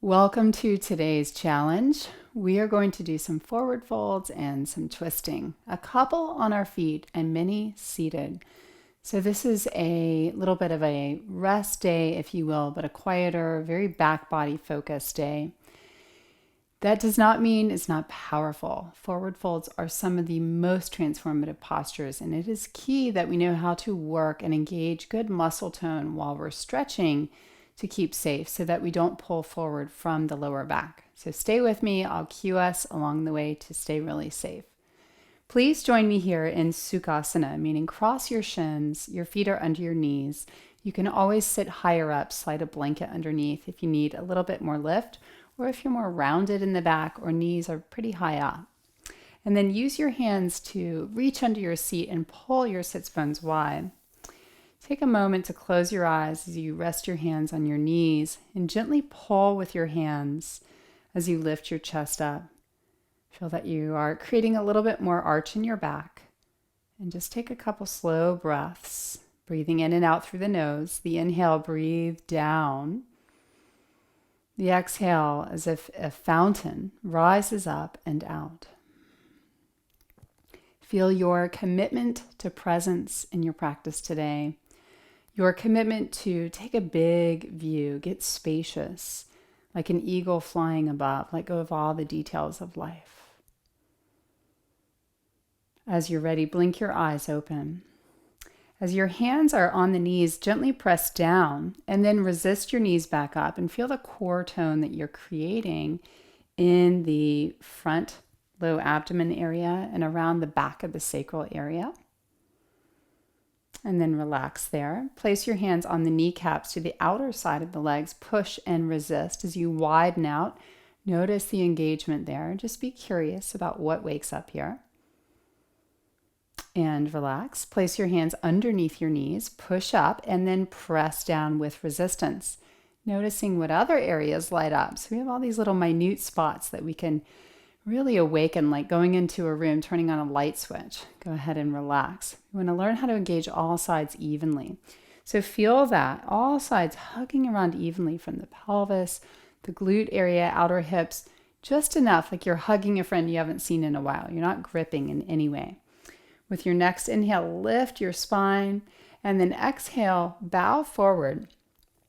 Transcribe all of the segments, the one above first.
Welcome to today's challenge. We are going to do some forward folds and some twisting, a couple on our feet and many seated. So this is a little bit of a rest day, if you will, but a quieter, very back body focused day. That does not mean it's not powerful. Forward folds are some of the most transformative postures, and it is key that we know how to work and engage good muscle tone while we're stretching to keep safe so that we don't pull forward from the lower back. So stay with me. I'll cue us along the way to stay really safe. Please join me here in Sukhasana, meaning cross your shins, your feet are under your knees. You can always sit higher up, slide a blanket underneath if you need a little bit more lift, or if you're more rounded in the back or knees are pretty high up. And then use your hands to reach under your seat and pull your sits bones wide. Take a moment to close your eyes as you rest your hands on your knees and gently pull with your hands as you lift your chest up. Feel that you are creating a little bit more arch in your back. And just take a couple slow breaths, breathing in and out through the nose. The inhale, breathe down. The exhale, as if a fountain, rises up and out. Feel your commitment to presence in your practice today. Your commitment to take a big view, get spacious, like an eagle flying above, let go of all the details of life. As you're ready, blink your eyes open. As your hands are on the knees, gently press down and then resist your knees back up and feel the core tone that you're creating in the front low abdomen area and around the back of the sacral area. And then relax there. Place your hands on the kneecaps to the outer side of the legs. Push and resist as you widen out. Notice the engagement there. Just be curious about what wakes up here. And relax. Place your hands underneath your knees. Push up and then press down with resistance. Noticing what other areas light up. So we have all these little minute spots that we can really awaken, like going into a room, turning on a light switch. Go ahead and relax. You want to learn how to engage all sides evenly. So feel that, all sides hugging around evenly from the pelvis, the glute area, outer hips, just enough like you're hugging a friend you haven't seen in a while. You're not gripping in any way. With your next inhale, lift your spine, and then exhale, bow forward.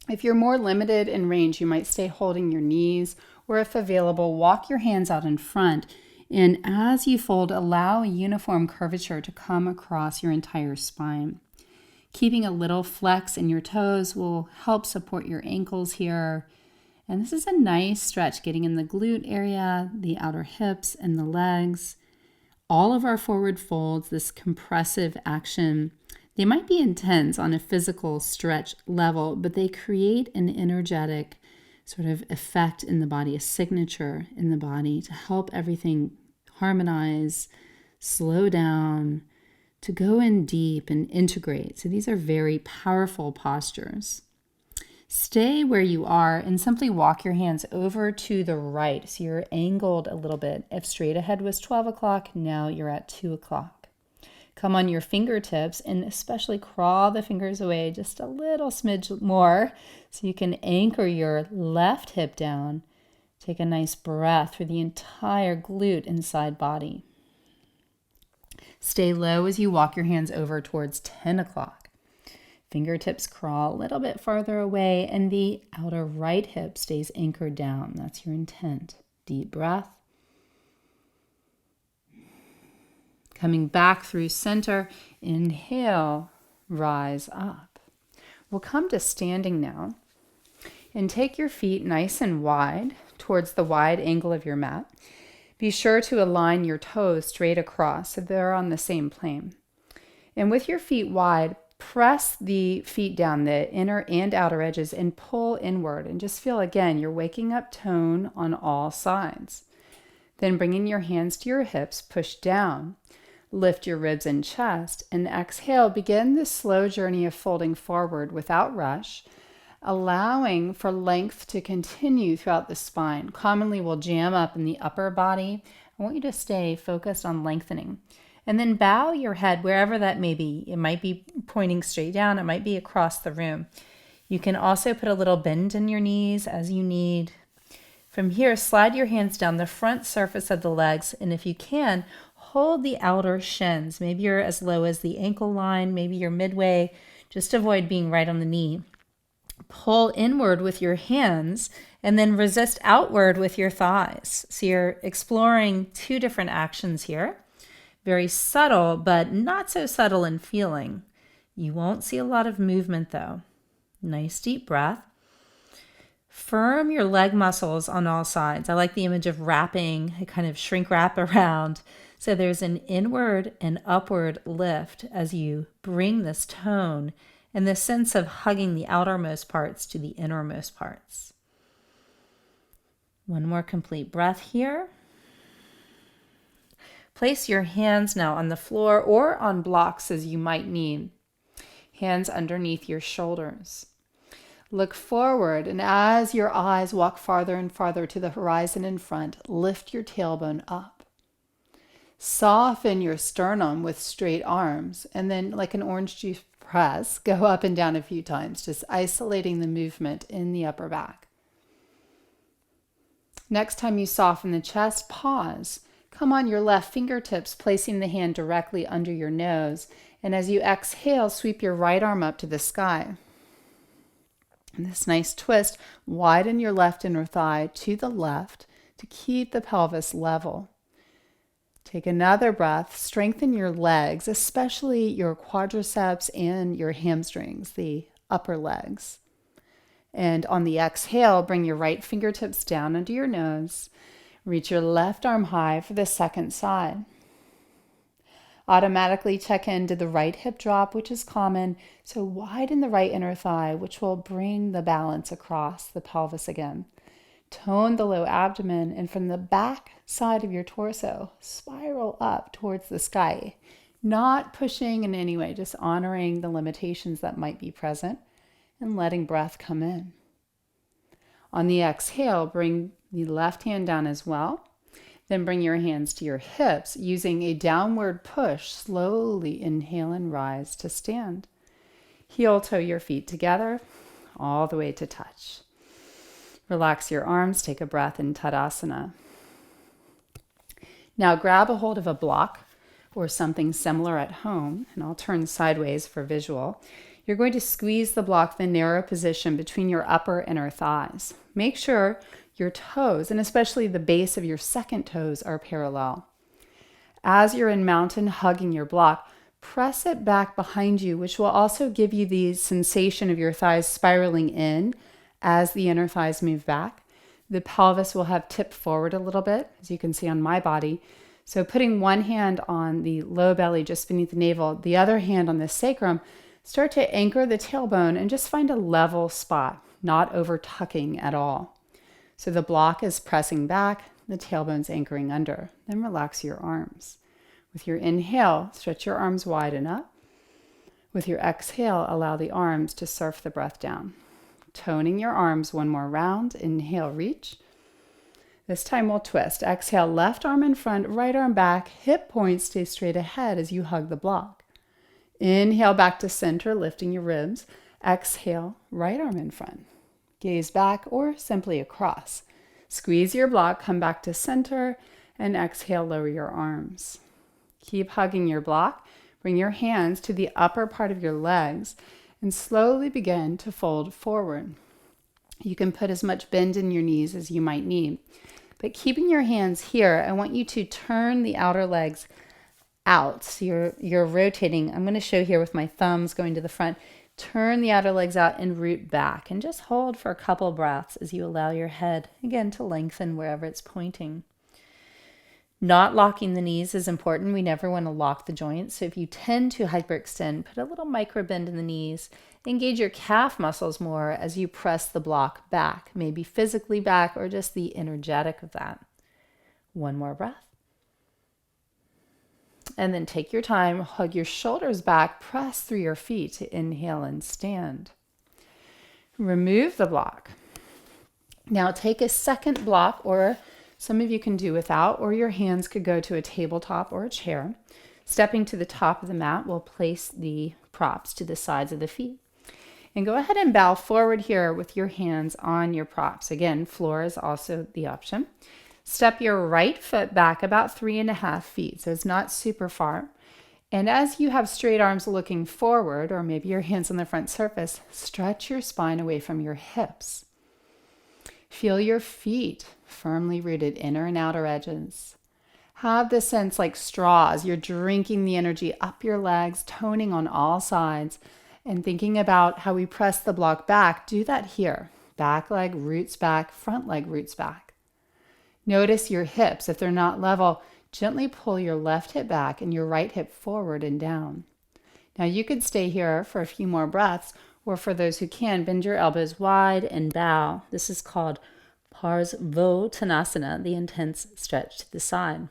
If you're more limited in range, you might stay holding your knees, or if available, walk your hands out in front. And as you fold, allow a uniform curvature to come across your entire spine. Keeping a little flex in your toes will help support your ankles here. And this is a nice stretch, getting in the glute area, the outer hips, and the legs. All of our forward folds, this compressive action, they might be intense on a physical stretch level, but they create an energetic sort of effect in the body, a signature in the body to help everything harmonize, slow down, to go in deep and integrate. So these are very powerful postures. Stay where you are and simply walk your hands over to the right. So you're angled a little bit. If straight ahead was 12 o'clock, now you're at 2 o'clock. Come on your fingertips and especially crawl the fingers away just a little smidge more so you can anchor your left hip down. Take a nice breath through the entire glute and side body. Stay low as you walk your hands over towards 10 o'clock. Fingertips crawl a little bit farther away and the outer right hip stays anchored down. That's your intent. Deep breath. Coming back through center, inhale, rise up. We'll come to standing now and take your feet nice and wide towards the wide angle of your mat. Be sure to align your toes straight across so they're on the same plane. And with your feet wide, press the feet down, the inner and outer edges, and pull inward. And just feel, again, you're waking up tone on all sides. Then bringing your hands to your hips, push down. Lift your ribs and chest, and exhale. Begin this slow journey of folding forward without rush, allowing for length to continue throughout the spine. Commonly, we'll jam up in the upper body. I want you to stay focused on lengthening. And then bow your head wherever that may be. It might be pointing straight down. It might be across the room. You can also put a little bend in your knees as you need. From here, slide your hands down the front surface of the legs, and if you can, hold the outer shins. Maybe you're as low as the ankle line, maybe you're midway. Just avoid being right on the knee. Pull inward with your hands and then resist outward with your thighs. So you're exploring two different actions here. Very subtle, but not so subtle in feeling. You won't see a lot of movement though. Nice deep breath. Firm your leg muscles on all sides. I like the image of wrapping, a kind of shrink wrap around. So there's an inward and upward lift as you bring this tone and the sense of hugging the outermost parts to the innermost parts. One more complete breath here. Place your hands now on the floor or on blocks as you might need. Hands underneath your shoulders. Look forward, and as your eyes walk farther and farther to the horizon in front, lift your tailbone up. Soften your sternum with straight arms, and then like an orange juice press, go up and down a few times, just isolating the movement in the upper back. Next time you soften the chest, pause. Come on your left fingertips, placing the hand directly under your nose, and as you exhale, sweep your right arm up to the sky. And this nice twist, widen your left inner thigh to the left to keep the pelvis level. Take another breath, strengthen your legs, especially your quadriceps and your hamstrings, the upper legs. And on the exhale, bring your right fingertips down under your nose. Reach your left arm high for the second side. Automatically check into the right hip drop, which is common. So widen the right inner thigh, which will bring the balance across the pelvis again. Tone the low abdomen, and from the back side of your torso, spiral up towards the sky. Not pushing in any way, just honoring the limitations that might be present and letting breath come in. On the exhale, bring the left hand down as well. Then bring your hands to your hips, using a downward push. Slowly inhale and rise to stand. Heel toe your feet together, all the way to touch. Relax your arms, take a breath in Tadasana. Now grab a hold of a block or something similar at home, and I'll turn sideways for visual. You're going to squeeze the block, the narrow position between your upper and inner thighs. Make sure your toes, and especially the base of your second toes, are parallel. As you're in mountain hugging your block, press it back behind you, which will also give you the sensation of your thighs spiraling in as the inner thighs move back. The pelvis will have tipped forward a little bit, as you can see on my body. So putting one hand on the low belly just beneath the navel, the other hand on the sacrum, start to anchor the tailbone and just find a level spot, not over tucking at all. So the block is pressing back, the tailbone's anchoring under. Then relax your arms. With your inhale, stretch your arms wide and up. With your exhale, allow the arms to surf the breath down. Toning your arms one more round. Inhale, reach. This time we'll twist. Exhale, left arm in front, right arm back, hip points stay straight ahead as you hug the block. Inhale back to center, lifting your ribs. Exhale, right arm in front. Gaze back or simply across. Squeeze your block, come back to center, and exhale, lower your arms. Keep hugging your block. Bring your hands to the upper part of your legs and slowly begin to fold forward. You can put as much bend in your knees as you might need. But keeping your hands here, I want you to turn the outer legs out. So you're rotating. I'm going to show here with my thumbs going to the front. Turn the outer legs out and root back. And just hold for a couple breaths as you allow your head, again, to lengthen wherever it's pointing. Not locking the knees is important. We never want to lock the joints. So if you tend to hyperextend, put a little micro bend in the knees. Engage your calf muscles more as you press the block back, maybe physically back or just the energetic of that. One more breath. And then take your time, hug your shoulders back, press through your feet to inhale and stand. Remove the block. Now take a second block, or some of you can do without, or your hands could go to a tabletop or a chair. Stepping to the top of the mat, we'll place the props to the sides of the feet. And go ahead and bow forward here with your hands on your props. Again, floor is also the option. Step your right foot back about 3.5 feet, so it's not super far. And as you have straight arms looking forward, or maybe your hands on the front surface, stretch your spine away from your hips. Feel your feet firmly rooted, inner and outer edges. Have the sense like straws. You're drinking the energy up your legs, toning on all sides, and thinking about how we press the block back. Do that here. Back leg roots back, front leg roots back. Notice your hips. If they're not level, gently pull your left hip back and your right hip forward and down. Now you could stay here for a few more breaths, or for those who can, bend your elbows wide and bow. This is called Pashimotanasana, the intense stretch to the side.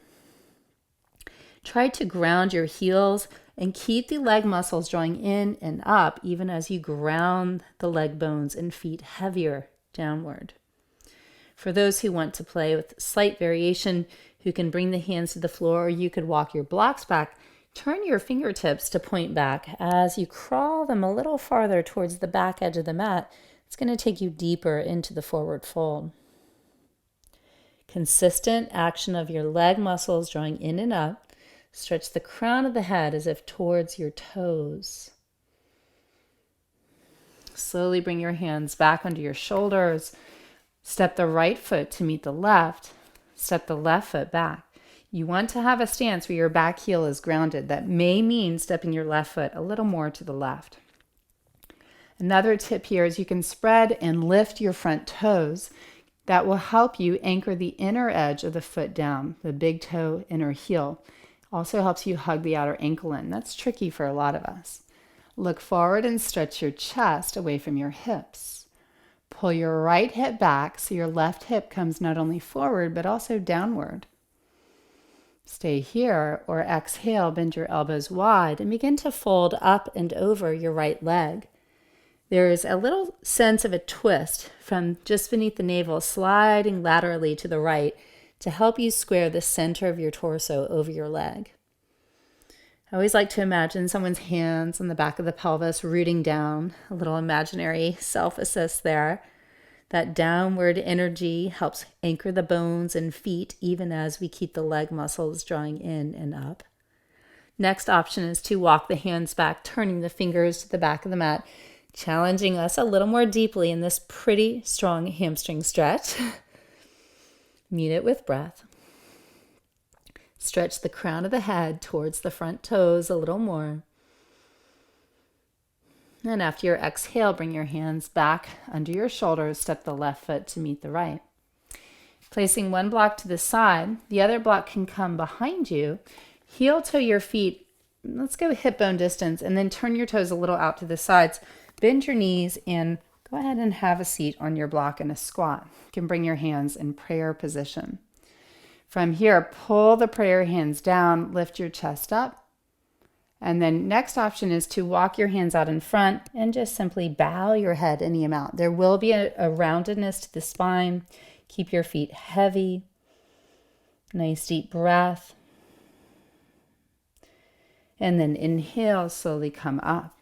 Try to ground your heels and keep the leg muscles drawing in and up, even as you ground the leg bones and feet heavier downward. For those who want to play with slight variation, who can bring the hands to the floor, or you could walk your blocks back, turn your fingertips to point back. As you crawl them a little farther towards the back edge of the mat, it's going to take you deeper into the forward fold. Consistent action of your leg muscles drawing in and up. Stretch the crown of the head as if towards your toes. Slowly bring your hands back under your shoulders. Step the right foot to meet the left. Step the left foot back. You want to have a stance where your back heel is grounded. That may mean stepping your left foot a little more to the left. Another tip here is you can spread and lift your front toes. That will help you anchor the inner edge of the foot down, the big toe, inner heel. Also helps you hug the outer ankle in. That's tricky for a lot of us. Look forward and stretch your chest away from your hips. Pull your right hip back so your left hip comes not only forward but also downward. Stay here, or exhale, bend your elbows wide and begin to fold up and over your right leg. There is a little sense of a twist from just beneath the navel, sliding laterally to the right to help you square the center of your torso over your leg. I always like to imagine someone's hands on the back of the pelvis rooting down, a little imaginary self-assist there. That downward energy helps anchor the bones and feet even as we keep the leg muscles drawing in and up. Next option is to walk the hands back, turning the fingers to the back of the mat, challenging us a little more deeply in this pretty strong hamstring stretch. Meet it with breath. Stretch the crown of the head towards the front toes a little more. And after your exhale, bring your hands back under your shoulders. Step the left foot to meet the right. Placing one block to the side, the other block can come behind you. Heel toe your feet. Let's go hip bone distance, and then turn your toes a little out to the sides. Bend your knees and go ahead and have a seat on your block in a squat. You can bring your hands in prayer position. From here, pull the prayer hands down, lift your chest up. And then next option is to walk your hands out in front and just simply bow your head any amount. There will be a roundedness to the spine. Keep your feet heavy. Nice deep breath. And then inhale, slowly come up.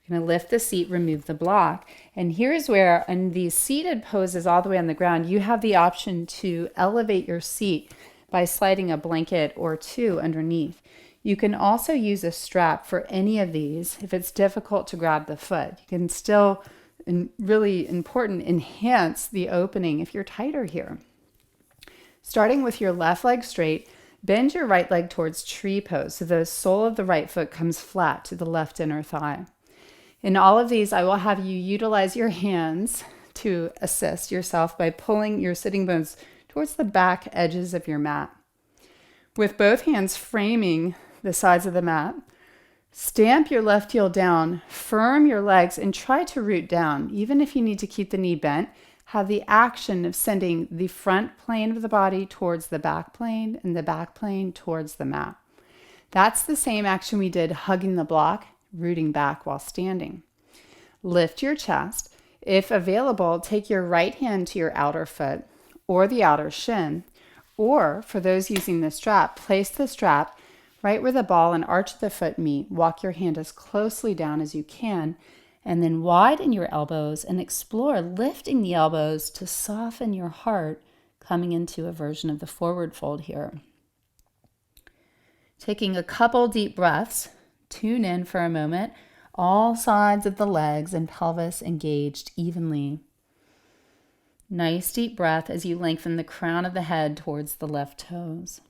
You're going to lift the seat, remove the block. And here's where, in these seated poses all the way on the ground, you have the option to elevate your seat by sliding a blanket or two underneath. You can also use a strap for any of these if it's difficult to grab the foot. You can still, and really important, enhance the opening if you're tighter here. Starting with your left leg straight, bend your right leg towards tree pose so the sole of the right foot comes flat to the left inner thigh. In all of these, I will have you utilize your hands to assist yourself by pulling your sitting bones towards the back edges of your mat. With both hands framing the sides of the mat, stamp your left heel down, firm your legs, and try to root down. Even if you need to keep the knee bent, have the action of sending the front plane of the body towards the back plane and the back plane towards the mat. That's the same action we did hugging the block, rooting back while standing. Lift your chest. If available, take your right hand to your outer foot or the outer shin, or for those using the strap, place the strap right where the ball and arch of the foot meet. Walk your hand as closely down as you can And then widen your elbows and explore lifting the elbows to soften your heart, coming into a version of the forward fold here. Taking a couple deep breaths, tune in for a moment. All sides of the legs and pelvis engaged evenly. Nice deep breath as you lengthen the crown of the head towards the left toes.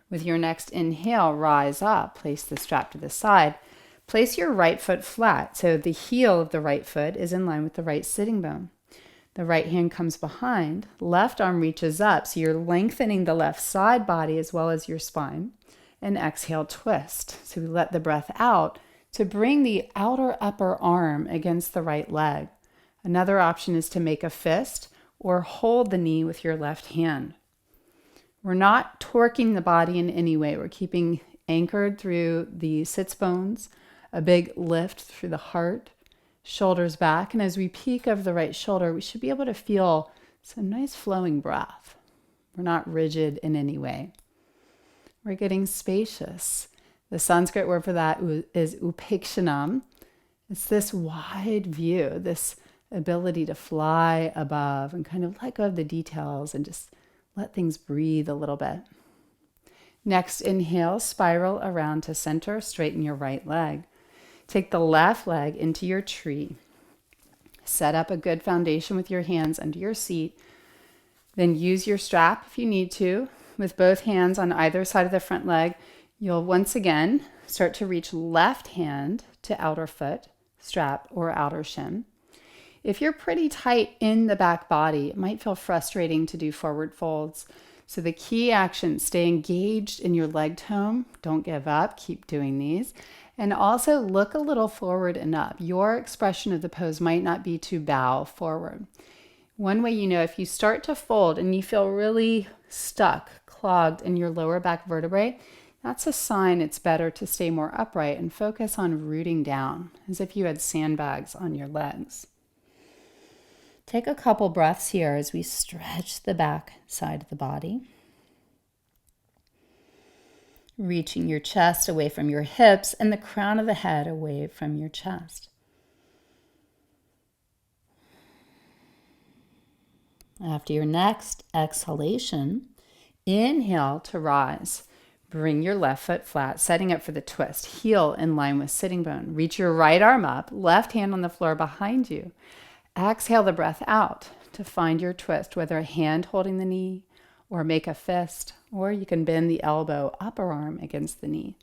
With your next inhale, rise up, place the strap to the side. Place your right foot flat, so the heel of the right foot is in line with the right sitting bone. The right hand comes behind, left arm reaches up, so you're lengthening the left side body as well as your spine. And exhale, twist. So we let the breath out to bring the outer upper arm against the right leg. Another option is to make a fist or hold the knee with your left hand. We're not torquing the body in any way. We're keeping anchored through the sits bones, a big lift through the heart, shoulders back. And as we peek over the right shoulder, we should be able to feel some nice flowing breath. We're not rigid in any way. We're getting spacious. The Sanskrit word for that is upekshanam. It's this wide view, this ability to fly above and kind of let go of the details and just let things breathe a little bit. Next, inhale, spiral around to center, straighten your right leg. Take the left leg into your tree. Set up a good foundation with your hands under your seat. Then use your strap if you need to. With both hands on either side of the front leg, you'll once again start to reach left hand to outer foot, strap, or outer shin. If you're pretty tight in the back body, it might feel frustrating to do forward folds. So the key action, stay engaged in your leg tone. Don't give up. Keep doing these. And also look a little forward and up. Your expression of the pose might not be to bow forward. One way you know if you start to fold and you feel really stuck, clogged in your lower back vertebrae, that's a sign it's better to stay more upright and focus on rooting down, as if you had sandbags on your legs. Take a couple breaths here as we stretch the back side of the body. Reaching your chest away from your hips and the crown of the head away from your chest. After your next exhalation, inhale to rise. Bring your left foot flat, setting up for the twist. Heel in line with sitting bone. Reach your right arm up, left hand on the floor behind you. Exhale the breath out to find your twist, whether a hand holding the knee or make a fist, or you can bend the elbow, upper arm against the knee.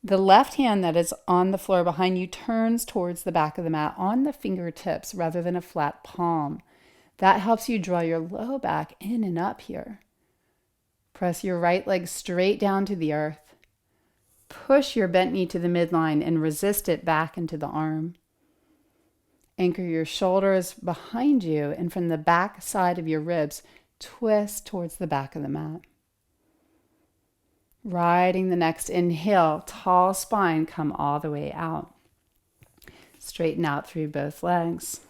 The left hand that is on the floor behind you turns towards the back of the mat on the fingertips rather than a flat palm. That helps you draw your low back in and up here. Press your right leg straight down to the earth. Push your bent knee to the midline and resist it back into the arm. Anchor your shoulders behind you, and from the back side of your ribs, twist towards the back of the mat. Riding the next inhale, tall spine, come all the way out. Straighten out through both legs.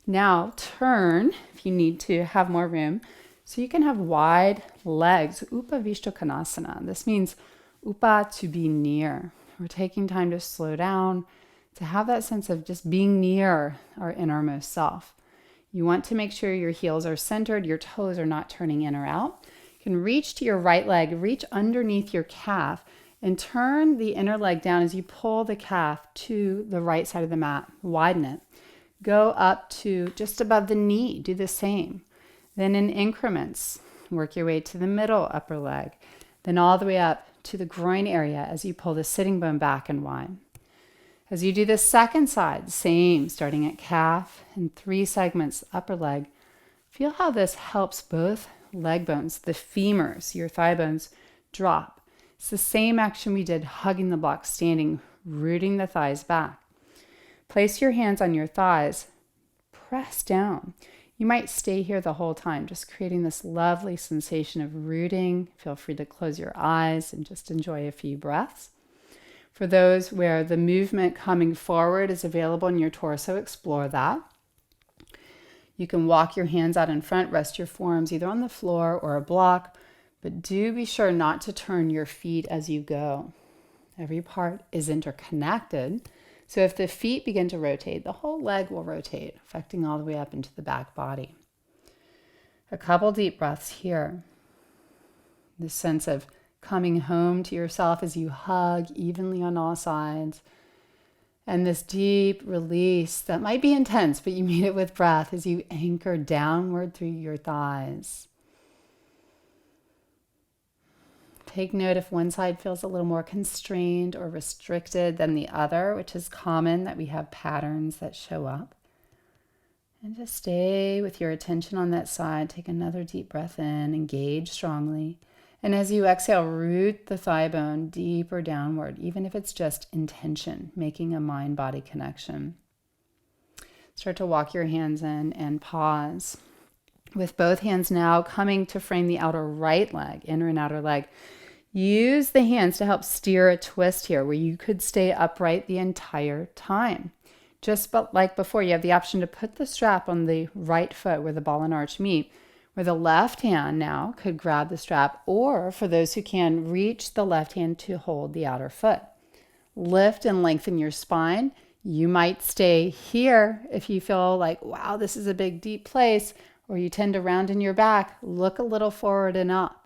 Now turn, if you need to have more room, so you can have wide legs, Upavishtokonasana. This means upa, to be near. We're taking time to slow down, to have that sense of just being near our innermost self. You want to make sure your heels are centered, your toes are not turning in or out. You can reach to your right leg, reach underneath your calf, and turn the inner leg down as you pull the calf to the right side of the mat. Widen it. Go up to just above the knee. Do the same. Then in increments, work your way to the middle upper leg. Then all the way up to the groin area as you pull the sitting bone back and wide. As you do the second side, same, starting at calf and 3 segments upper leg. Feel how this helps both leg bones, the femurs, your thigh bones, drop. It's the same action we did hugging the block standing, rooting the thighs back. Place your hands on your thighs, press down. You might stay here the whole time, just creating this lovely sensation of rooting. Feel free to close your eyes and just enjoy a few breaths. For those where the movement coming forward is available in your torso, explore that. You can walk your hands out in front, rest your forearms either on the floor or a block, but do be sure not to turn your feet as you go. Every part is interconnected, So if the feet begin to rotate, the whole leg will rotate, affecting all the way up into the back body. A couple deep breaths here. This sense of coming home to yourself as you hug evenly on all sides. And this deep release that might be intense, but you meet it with breath as you anchor downward through your thighs. Take note if one side feels a little more constrained or restricted than the other, which is common that we have patterns that show up. And just stay with your attention on that side. Take another deep breath in, engage strongly. And as you exhale, root the thigh bone deeper downward, even if it's just intention, making a mind-body connection. Start to walk your hands in and pause. With both hands now coming to frame the outer right leg, inner and outer leg. Use the hands to help steer a twist here where you could stay upright the entire time. Just like before, you have the option to put the strap on the right foot where the ball and arch meet, where the left hand now could grab the strap, or for those who can, reach the left hand to hold the outer foot. Lift and lengthen your spine. You might stay here if you feel like, wow, this is a big, deep place, or you tend to round in your back. Look a little forward and up.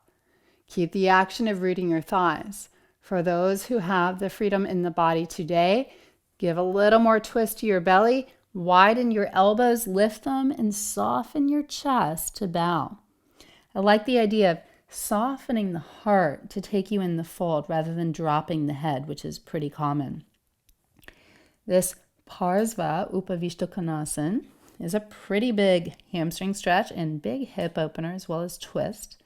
Keep the action of rooting your thighs. For those who have the freedom in the body today, give a little more twist to your belly, widen your elbows, lift them, and soften your chest to bow. I like the idea of softening the heart to take you in the fold rather than dropping the head, which is pretty common. This Parsva Upavishtokonasana is a pretty big hamstring stretch and big hip opener as well as twist.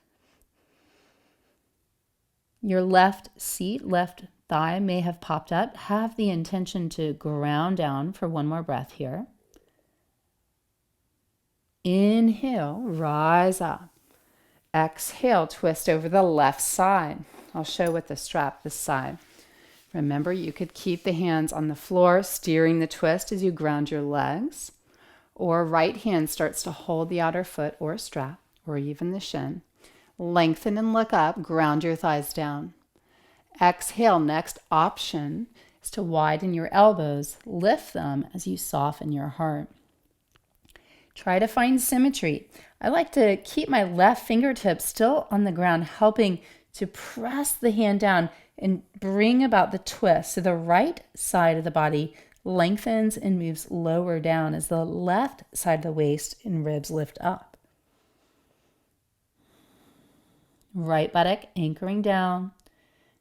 Your left seat, left thigh may have popped up. Have the intention to ground down for one more breath here. Inhale, rise up. Exhale, twist over the left side. I'll show with the strap this side. Remember, you could keep the hands on the floor, steering the twist as you ground your legs. Or right hand starts to hold the outer foot or strap, or even the shin. Lengthen and look up, ground your thighs down. Exhale, next option is to widen your elbows, lift them as you soften your heart. Try to find symmetry. I like to keep my left fingertips still on the ground, helping to press the hand down and bring about the twist. So the right side of the body lengthens and moves lower down as the left side of the waist and ribs lift up. Right buttock anchoring down,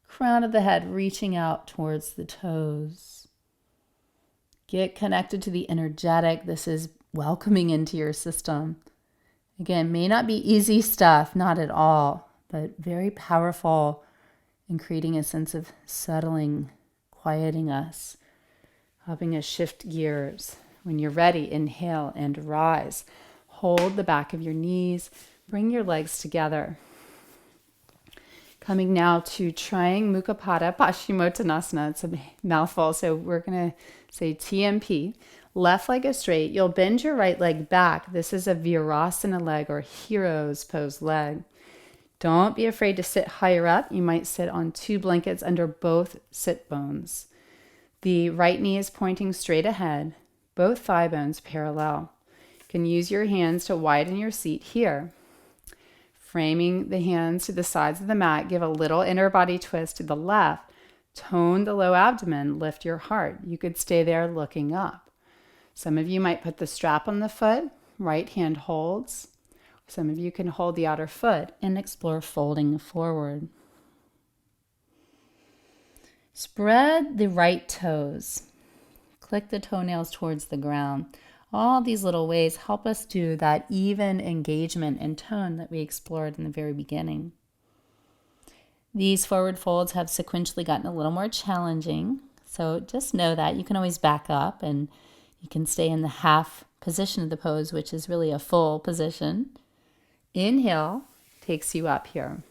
crown of the head reaching out towards the toes. Get connected to the energetic. This is welcoming into your system. Again, may not be easy stuff, not at all, but very powerful in creating a sense of settling, quieting us, helping us shift gears. When you're ready, inhale and rise. Hold the back of your knees, bring your legs together. Coming now to trying Mukapata Pashimotanasana. It's a mouthful, so we're going to say TMP. Left leg is straight. You'll bend your right leg back. This is a Virasana leg or hero's pose leg. Don't be afraid to sit higher up. You might sit on 2 blankets under both sit bones. The right knee is pointing straight ahead, both thigh bones parallel. You can use your hands to widen your seat here. Framing the hands to the sides of the mat, give a little inner body twist to the left. Tone the low abdomen, lift your heart. You could stay there looking up. Some of you might put the strap on the foot, right hand holds. Some of you can hold the outer foot and explore folding forward. Spread the right toes. Click the toenails towards the ground. All these little ways help us do that even engagement and tone that we explored in the very beginning. These forward folds have sequentially gotten a little more challenging, so just know that. You can always back up and you can stay in the half position of the pose, which is really a full position. Inhale takes you up here.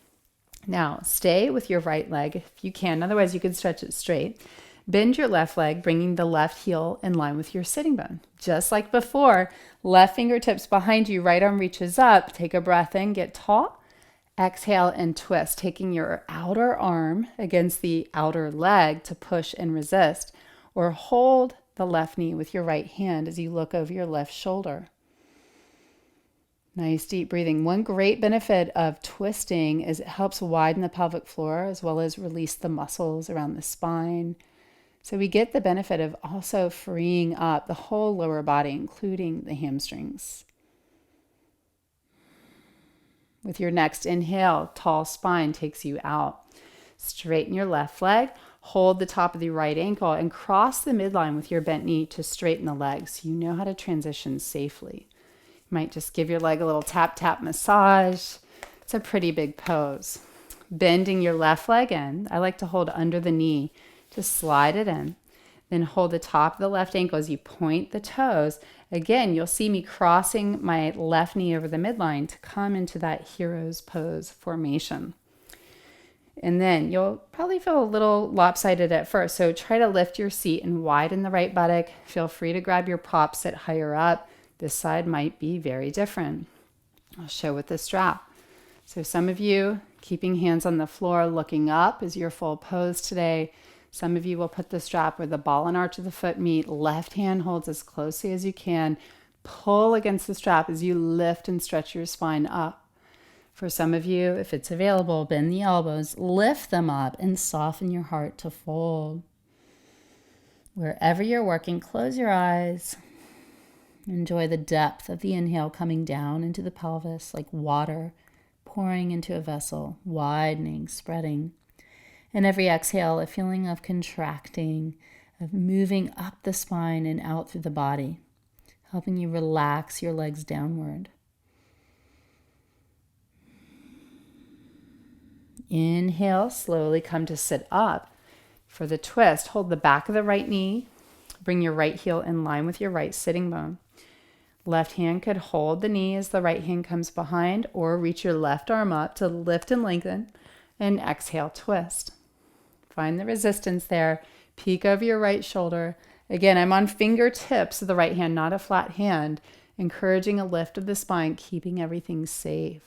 Now, stay with your right leg if you can. Otherwise, you can stretch it straight. Bend your left leg, bringing the left heel in line with your sitting bone. Just like before, left fingertips behind you, right arm reaches up. Take a breath in, get tall. Exhale and twist, taking your outer arm against the outer leg to push and resist. or hold the left knee with your right hand as you look over your left shoulder. Nice deep breathing. One great benefit of twisting is it helps widen the pelvic floor as well as release the muscles around the spine. So we get the benefit of also freeing up the whole lower body, including the hamstrings. With your next inhale, tall spine takes you out. Straighten your left leg, hold the top of the right ankle, and cross the midline with your bent knee to straighten the legs so you know how to transition safely. You might just give your leg a little tap, tap massage. It's a pretty big pose. Bending your left leg in, I like to hold under the knee to slide it in. Then hold the top of the left ankle as you point the toes. Again, you'll see me crossing my left knee over the midline to come into that hero's pose formation. And then you'll probably feel a little lopsided at first. So try to lift your seat and widen the right buttock. Feel free to grab your prop, sit higher up. This side might be very different. I'll show with the strap. So some of you keeping hands on the floor, looking up is your full pose today. Some of you will put the strap where the ball and arch of the foot meet. Left hand holds as closely as you can. Pull against the strap as you lift and stretch your spine up. For some of you, if it's available, bend the elbows, lift them up, and soften your heart to fold. Wherever you're working, close your eyes. Enjoy the depth of the inhale coming down into the pelvis like water pouring into a vessel, widening, spreading. And every exhale, a feeling of contracting, of moving up the spine and out through the body, helping you relax your legs downward. Inhale, slowly come to sit up. For the twist, hold the back of the right knee. Bring your right heel in line with your right sitting bone. Left hand could hold the knee as the right hand comes behind, or reach your left arm up to lift and lengthen, and exhale, twist. Find the resistance there. Peek over your right shoulder. Again, I'm on fingertips of the right hand, not a flat hand, encouraging a lift of the spine, keeping everything safe.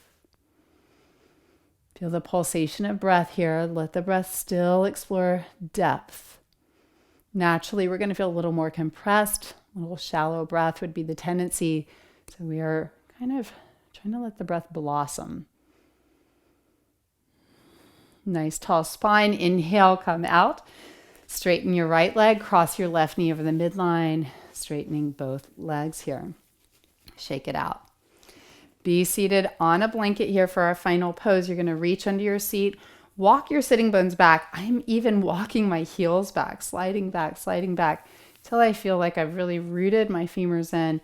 Feel the pulsation of breath here. Let the breath still explore depth. Naturally, we're going to feel a little more compressed. A little shallow breath would be the tendency. So we are kind of trying to let the breath blossom. Nice tall spine. Inhale, come out. Straighten your right leg. Cross your left knee over the midline. Straightening both legs here. Shake it out. Be seated on a blanket here for our final pose. You're going to reach under your seat. Walk your sitting bones back. I'm even walking my heels back, sliding back, till I feel like I've really rooted my femurs in.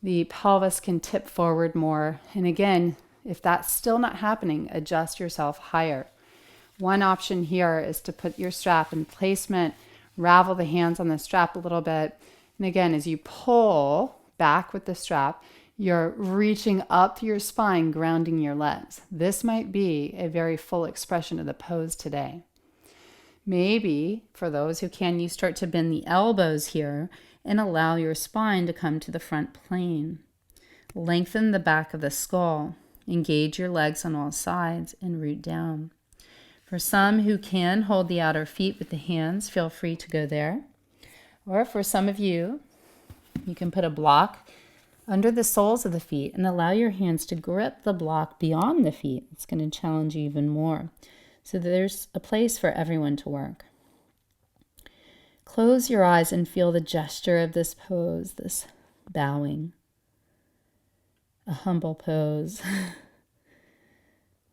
The pelvis can tip forward more. And again, if that's still not happening, adjust yourself higher. One option here is to put your strap in placement, ravel the hands on the strap a little bit. And again, as you pull back with the strap, you're reaching up through your spine, grounding your legs. This might be a very full expression of the pose today. Maybe, for those who can, you start to bend the elbows here and allow your spine to come to the front plane. Lengthen the back of the skull. Engage your legs on all sides and root down. For some who can hold the outer feet with the hands, feel free to go there. Or for some of you, you can put a block under the soles of the feet and allow your hands to grip the block beyond the feet. It's going to challenge you even more. So there's a place for everyone to work. Close your eyes and feel the gesture of this pose, this bowing. A humble pose.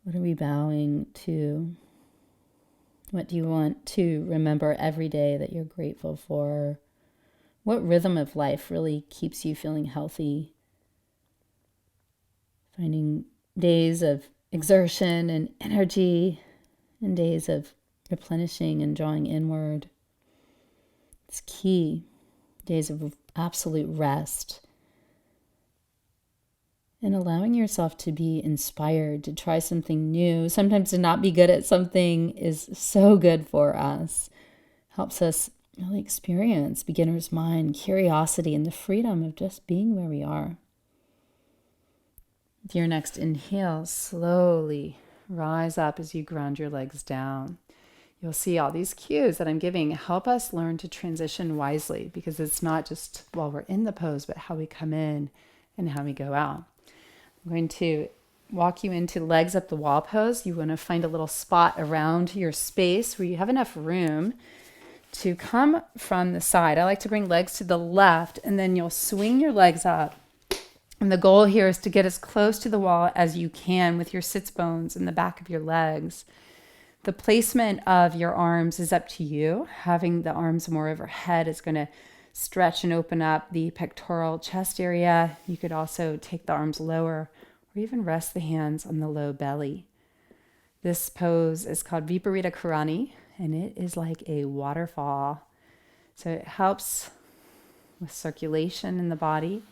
What are we bowing to? What do you want to remember every day that you're grateful for? What rhythm of life really keeps you feeling healthy? Finding days of exertion and energy and days of replenishing and drawing inward. It's key. Days of absolute rest. And allowing yourself to be inspired to try something new. Sometimes to not be good at something is so good for us. Helps us really experience beginner's mind, curiosity, and the freedom of just being where we are. With your next inhale, slowly rise up as you ground your legs down. You'll see all these cues that I'm giving help us learn to transition wisely, because it's not just while we're in the pose, but how we come in and how we go out. I'm going to walk you into legs up the wall pose. You want to find a little spot around your space where you have enough room to come from the side. I like to bring legs to the left, and then you'll swing your legs up. And the goal here is to get as close to the wall as you can with your sits bones in the back of your legs. The placement of your arms is up to you. Having the arms more overhead is going to stretch and open up the pectoral chest area. You could also take the arms lower or even rest the hands on the low belly. This pose is called Viparita Karani, and it is like a waterfall. So it helps with circulation in the body.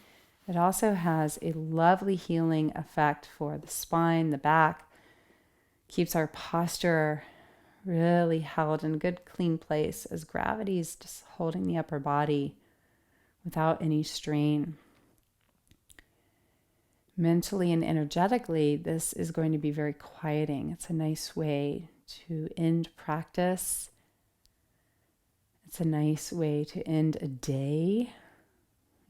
It also has a lovely healing effect for the spine, the back, keeps our posture really held in a good, clean place as gravity is just holding the upper body without any strain. Mentally and energetically, this is going to be very quieting. It's a nice way to end practice. It's a nice way to end a day.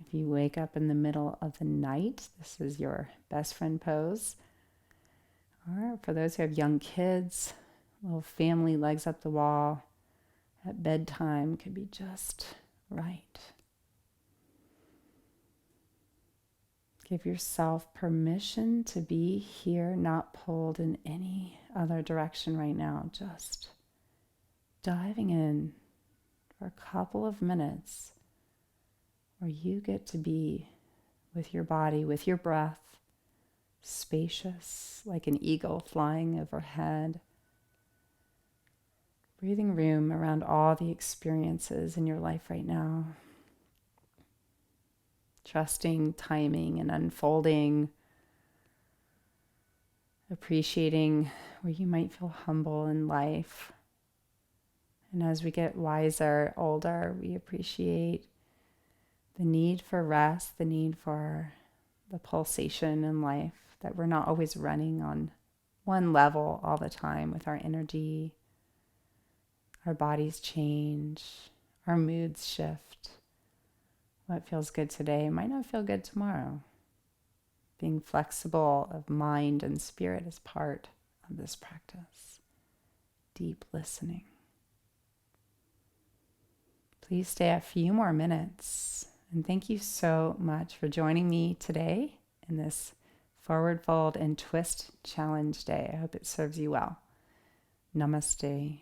If you wake up in the middle of the night, this is your best friend pose. Or for those who have young kids, little family legs up the wall at bedtime could be just right. Give yourself permission to be here, not pulled in any other direction right now. Just diving in for a couple of minutes where you get to be with your body, with your breath, spacious like an eagle flying overhead. Breathing room around all the experiences in your life right now. Trusting timing and unfolding. Appreciating where you might feel humble in life. And as we get wiser, older, we appreciate the need for rest, the need for the pulsation in life, that we're not always running on one level all the time with our energy. Our bodies change, our moods shift. What feels good today might not feel good tomorrow. Being flexible of mind and spirit is part of this practice. Deep listening. Please stay a few more minutes. And thank you so much for joining me today in this Forward Fold and Twist Challenge Day. I hope it serves you well. Namaste.